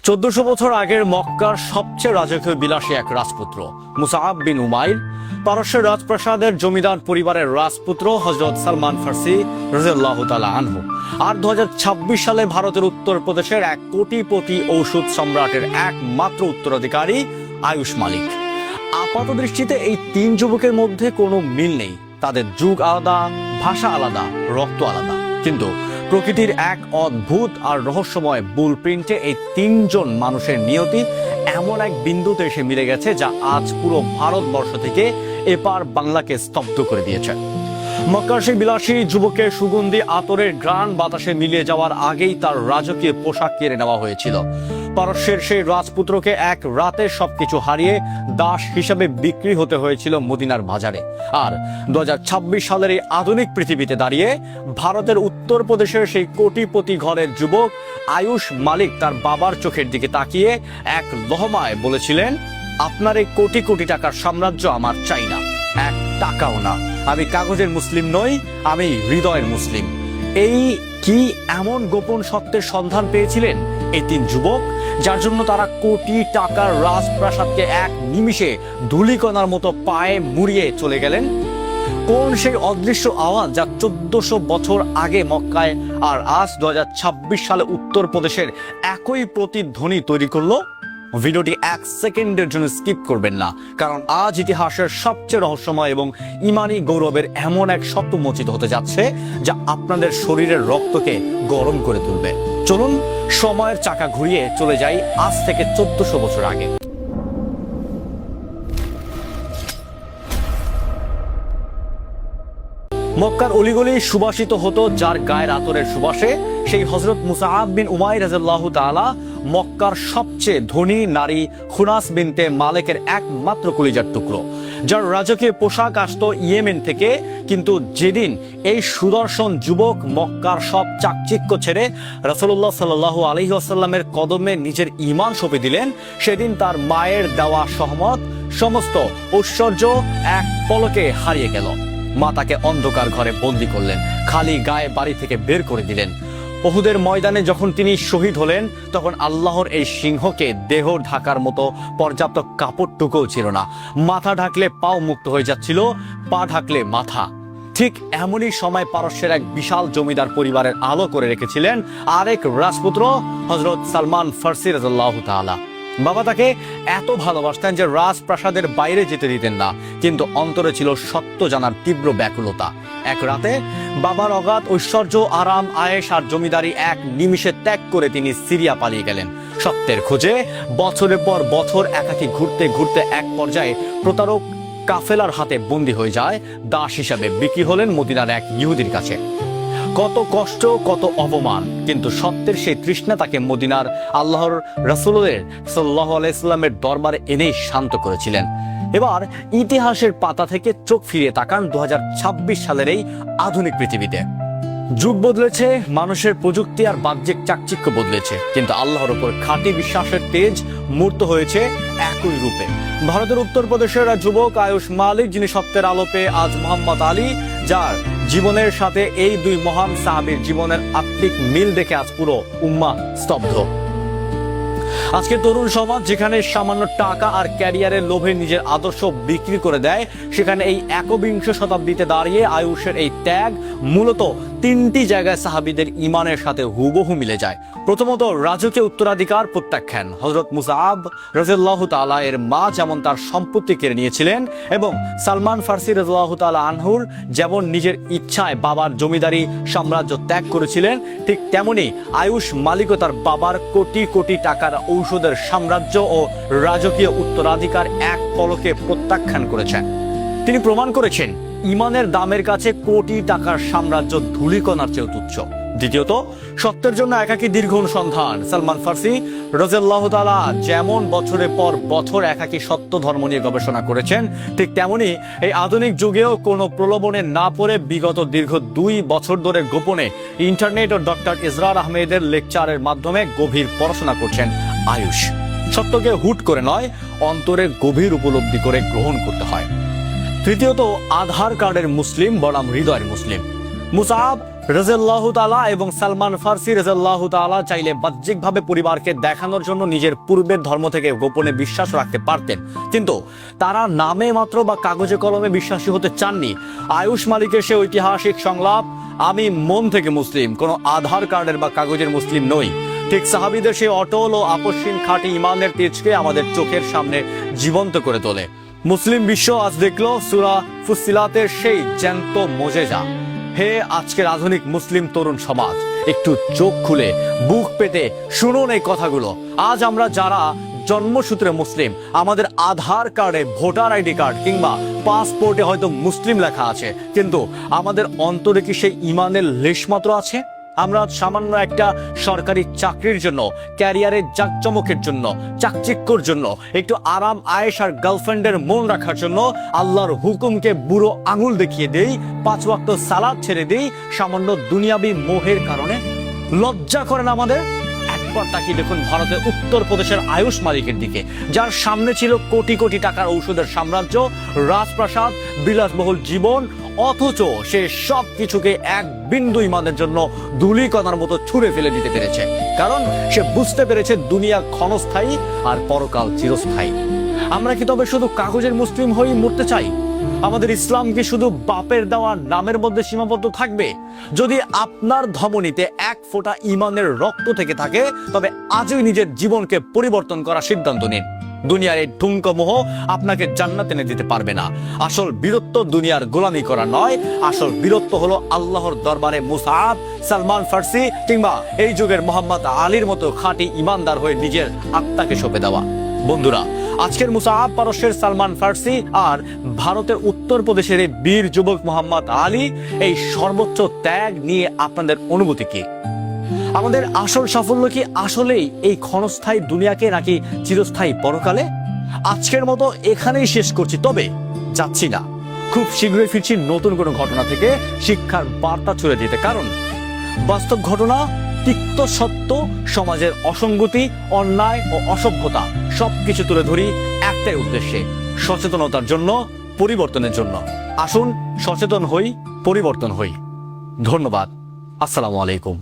1400 বছর আগের মক্কার সবচেয়ে রাজকীয় বিলাসী এক রাজপুত্র মুসআব বিন উমাইর, পারস্যের রাজপ্রাসাদের জমিদার পরিবারের রাজপুত্র হযরত সালমান ফার্সি রাদিয়াল্লাহু তাআলা আনহু। আর 2026 সালে ভারতের উত্তরপ্রদেশের এক কোটিপতি ঔষধ সম্রাটের একমাত্র উত্তরাধিকারী আয়ুষ মালিক। আপাত দৃষ্টিতে এই তিন যুবকের মধ্যে কোনো মিল নেই। তাদের যুগ আলাদা, ভাষা আলাদা, রক্ত আলাদা, কিন্তু প্রকৃতির এক অদ্ভুত আর রহস্যময় বুলপ্রিন্টে এই তিনজন মানুষের নিয়তি এমন এক বিন্দুতে এসে মিলে গেছে যা আজ পুরো ভারতবর্ষ থেকে এপার বাংলাকে স্তব্ধ করে দিয়েছে। মক্কার সেই বিলাসী যুবকের সুগন্ধি আতরের ঘ্রাণ বাতাসে মিলিয়ে যাওয়ার আগেই তার রাজকীয় পোশাক কেড়ে নেওয়া হয়েছিল। পারস্যের সেই রাজপুত্রকে এক রাতে সবকিছু হারিয়ে দাস হিসাবে বিক্রি হতে হয়েছিল মদিনার বাজারে। আর 2026 সালের এই আধুনিক পৃথিবীতে দাঁড়িয়ে ভারতের উত্তরপ্রদেশের সেই কোটিপতি ঘরের যুবক আয়ুষ মালিক তার বাবার চোখের দিকে তাকিয়ে এক লহমায় বলেছিলেন, আপনার এই কোটি কোটি টাকার সাম্রাজ্য আমার চাই না, এক টাকাও না। আমি কাগজের মুসলিম নই, আমি হৃদয়ের মুসলিম। এই কি এমন গোপন সত্যের সন্ধান পেয়েছিলেন এই তিন যুবক, যার জন্য তারা কোটি টাকার রাজপ্রাসাদকে এক নিমিষে ধূলিকণার মতো পায়ে মুড়িয়ে চলে গেলেন? কোন সেই অদৃশ্য আওয়াজ যা 1400 বছর আগে মক্কায় আর আজ 2026 সালে উত্তরপ্রদেশের একই প্রতিধ্বনি তৈরি করলো? ভিডিওটি 1 সেকেন্ডের জন্য স্কিপ করবেন না, কারণ আজ ইতিহাসের সবচেয়ে রহস্যময় এবং ইমানি গৌরবের এমন এক সত্য মোচিত হতে যাচ্ছে যা আপনাদের শরীরের রক্তকে গরম করে তুলবে। চলুন সময়ের চাকা ঘুরিয়ে চলে যাই আজ থেকে 1400 বছর আগে। মক্কার অলিগলি সুবাসিত হতো যার গায়ের আতরের সুবাসে। সেই হযরত মুসআব বিন উমাইর রাদিয়াল্লাহু তাআলা মক্কার সবচেয়ে ধনী নারী খুনাস বিনতে মালিকের একমাত্র কলিজার টুকরো, যার রাজকীয় পোশাক আসতো ইয়েমেন থেকে। কিন্তু যেদিন এই সুদর্শন যুবক মক্কার সব চাকচিক্য ছেড়ে রাসূলুল্লাহ সাল্লাল্লাহু আলাইহি ওয়াসাল্লামের কদমে নিজের ঈমান সঁপে দিলেন, সেদিন তার মায়ের দেওয়া সহমত সমস্ত ঐশ্বর্য এক পলকে হারিয়ে গেল। মা তাকে অন্ধকার ঘরে বন্দী করলেন, খালি গায়ে বাড়ি থেকে বের করে দিলেন। উহুদের ময়দানে যখন তিনি শহীদ হলেন, তখন আল্লাহর এই সিংহকে দেহ ঢাকার মতো পর্যাপ্ত কাপড়টুকুও ছিল না। মাথা ঢাকলে পাও মুক্ত হয়ে যাচ্ছিল, পা ঢাকলে মাথা। ঠিক এমনই সময় পারস্যের এক বিশাল জমিদার পরিবারের আলো করে রেখেছিলেন আরেক রাজপুত্র হযরত সালমান ফার্সি রাদিয়াল্লাহু তাআলা। বাবা তাকে এত ভালোবাসতেন যে রাজপ্রাসাদের বাইরে যেতে দিতেন না, কিন্তু অন্তরে ছিল সত্য জানার তীব্র ব্যাকুলতা। এক রাতে বাবার অগাধ ঐশ্বর্য, আরাম, আয়েশ আর জমিদারি এক নিমিষে ত্যাগ করে তিনি সিরিয়া পালিয়ে গেলেন সত্যের খোঁজে। বছরের পর বছর একাকী ঘুরতে ঘুরতে এক পর্যায়ে প্রতারক কাফেলার হাতে বন্দী হয়ে যায়, দাস হিসাবে বিক্রি হলেন মদিনার এক ইহুদির কাছে। কত কষ্ট, কত অপমান, কিন্তু সত্যের সেই তৃষ্ণা তাকে মদিনার আল্লাহর রাসূলের সাল্লাল্লাহু আলাইহি ওয়াসাল্লামের দরবারে এনেই শান্ত করেছিলেন। এবার ইতিহাসের পাতা থেকে চোখ ফিরিয়ে তাকান 2026 সালের এই আধুনিক পৃথিবীতে। যুগ বদলেছে, মানুষের প্রযুক্তি আর বাহ্যিক চাকচিক্য বদলেছে, কিন্তু আল্লাহর উপর খাঁটি বিশ্বাসের তেজ মূর্ত হয়েছে একই রূপে। ভারতের উত্তরপ্রদেশের যুবক আয়ুষ মালিক, যিনি সত্যের আলো পেয়ে আজ মোহাম্মদ আলী, যার জীবনের সাথে এই দুই মহান সাহাবীর জীবনের আত্মিক মিল দেখে আজ পুরো উম্মাহ স্তব্ধ। আজকে তরুণ সমাজ যেখানে সামান্য টাকা আর ক্যারিয়ারের লোভে নিজের আদর্শ বিক্রি করে দেয়, সেখানে এই একবিংশ শতাব্দীতে দাঁড়িয়ে আয়ুষের এই ত্যাগ মূলত তিনটি জায়গায় সাহাবীদের ঈমানের সাথে হুবহু মিলে যায়। প্রথমত, রাজকীয় উত্তরাধিকার প্রত্যাখ্যান। হযরত মুসআব রাদিয়াল্লাহু তাআলা এর মা যেমন তার সম্পত্তি কেড়ে নিয়েছিলেন, এবং সালমান ফার্সি রাদিয়াল্লাহু তাআলা আনহুর যেমন নিজের ইচ্ছায় বাবার জমিদারি সাম্রাজ্য ত্যাগ করেছিলেন, ঠিক তেমনি আয়ুষ মালিকও তার বাবার কোটি কোটি টাকার ঔষধের সাম্রাজ্য ও রাজকীয় উত্তরাধিকার এক পলকে প্রত্যাখ্যান করেছেন। তিনি প্রমাণ করেছেন ঈমানের দামের কাছে কোটি টাকার সাম্রাজ্য ধূলিকণার চেয়েও তুচ্ছ। দ্বিতীয়ত, সত্যের জন্য একাকী দীর্ঘ অনুসন্ধান। সালমান ফার্সি রাদিয়াল্লাহু তাআলা যেমন বছরের পর বছর একাকী সত্য ধর্ম নিয়ে গবেষণা করেছেন, ঠিক তেমনি এই আধুনিক যুগেও কোনো প্রলোভনে না পড়ে বিগত দীর্ঘ 2 বছর ধরে গোপনে ইন্টারনেট ও ডক্টর ইজরার আহমেদের লেকচারের মাধ্যমে গভীর পড়াশোনা করছেন আয়ুষ। সত্যকে হুট করে নয়, অন্তরে গভীর উপলব্ধি করে গ্রহণ করতে হয়। তৃতীয়ত, আধার কার্ডের মুসলিম বনাম হৃদয়ের মুসলিম। মুসআব রাদিয়াল্লাহু তাআলা এবং সালমান ফার্সি রাদিয়াল্লাহু তাআলা চাইলে বাহ্যিকভাবে পরিবারকে দেখানোর জন্য নিজের পূর্বের ধর্ম থেকে গোপনে বিশ্বাস রাখতে পারতেন, কিন্তু তারা নামে মাত্র বা কাগজে কলমে বিশ্বাসী হতে চাননি। আয়ুষ মালিকের সে ঐতিহাসিক সংলাপ, আমি মন থেকে মুসলিম, কোনো আধার কার্ডের বা কাগজের মুসলিম নই, ঠিক সাহাবীদের সেই অটল ও আপসহীন খাঁটি ইমানের তেজকে আমাদের চোখের সামনে জীবন্ত করে তোলে। মুসলিম বিশ্ব আজ দেখলো সূরা ফুসসিলাতের সেই জ্যান্ত মোজেজা। হে আজকের আধুনিক মুসলিম তরুণ সমাজ, একটু চোখ খুলে বুক পেতে শুনুন এই কথাগুলো। আজ আমরা যারা জন্মসূত্রে মুসলিম, আমাদের আধার কার্ডে, ভোটার আইডি কার্ড কিংবা পাসপোর্টে হয়তো মুসলিম লেখা আছে, কিন্তু আমাদের অন্তরে কি সেই ইমানের লেশমাত্র আছে? আমরা সামান্য একটা সরকারি চাকরির জন্য, ক্যারিয়ারের জাকজমকের জন্য, চাকচিক্যর জন্য, একটু আরাম আয়েশ আর গার্লফ্রেন্ডের মন রাখার জন্য আল্লাহর হুকুমকে বুড়ো আঙুল দেখিয়ে দেই, 5 ওয়াক্ত সালাত ছেড়ে দেই সামান্য দুনিয়াবি মোহের কারণে। লজ্জা করেন আমাদের? একবার তাকিয়ে দেখুন ভারতের উত্তরপ্রদেশের আয়ুষ মালিকের দিকে, যার সামনে ছিল কোটি কোটি টাকার ঔষধের সাম্রাজ্য, রাজপ্রাসাদ, বিলাসবহুল জীবন, অথচ সে সব কিছুকে এক বিন্দু ইমানের জন্য ধূলিকণার মতো ছুঁড়ে ফেলে দিতে পেরেছে। কারণ সে বুঝতে পেরেছে দুনিয়া ক্ষণস্থায়ী আর পরকাল চিরস্থায়ী। আমরা কি তবে শুধু কাগজের মুসলিম হয়েই মরতে চাই? আমাদের ইসলাম কি শুধু বাপের দেওয়া নামের মধ্যে সীমাবদ্ধ থাকবে? যদি আপনার ধমনীতে এক ফোঁটা ইমানের রক্ত থেকে থাকে, তবে আজই নিজের জীবনকে পরিবর্তন করার সিদ্ধান্ত নিন। দুনিয়ার এই ঠুনকো মোহ আপনাকে জান্নাত এনে দিতে পারবে না। আসল বীরত্ব দুনিয়ার গোলামি করা নয়, আসল বীরত্ব হলো আল্লাহর দরবারে মুসআব, সালমান ফার্সি কিংবা এই যুগের মোহাম্মদ আলীর মতো খাঁটি ইমানদার হয়ে নিজের আত্মাকে সঁপে দেওয়া। বন্ধুরা, আজকের মুসআব পারস্যের সালমান ফার্সি আর ভারতের উত্তরপ্রদেশের এই বীর যুবক মোহাম্মদ আলী, এই সর্বোচ্চ ত্যাগ নিয়ে আপনাদের অনুভূতি কি? আমাদের আসল সাফল্য কি আসলেই এই ক্ষণস্থায়ী দুনিয়াকে, নাকি চিরস্থায়ী পরকালে? আজকের মতো এখানেই শেষ করছি, তবে যাচ্ছি না। খুব শীঘ্রই ফিরছি নতুন কোনো ঘটনা থেকে শিক্ষার বার্তা ছড়ে দিতে। কারণ বাস্তব ঘটনা, তিক্ত সত্য, সমাজের অসঙ্গতি, অন্যায় ও অসভ্যতা সবকিছু তুলে ধরি একটাই উদ্দেশ্যে, সচেতনতার জন্য, পরিবর্তনের জন্য। আসুন সচেতন হই, পরিবর্তন হই। ধন্যবাদ। আসসালামু আলাইকুম।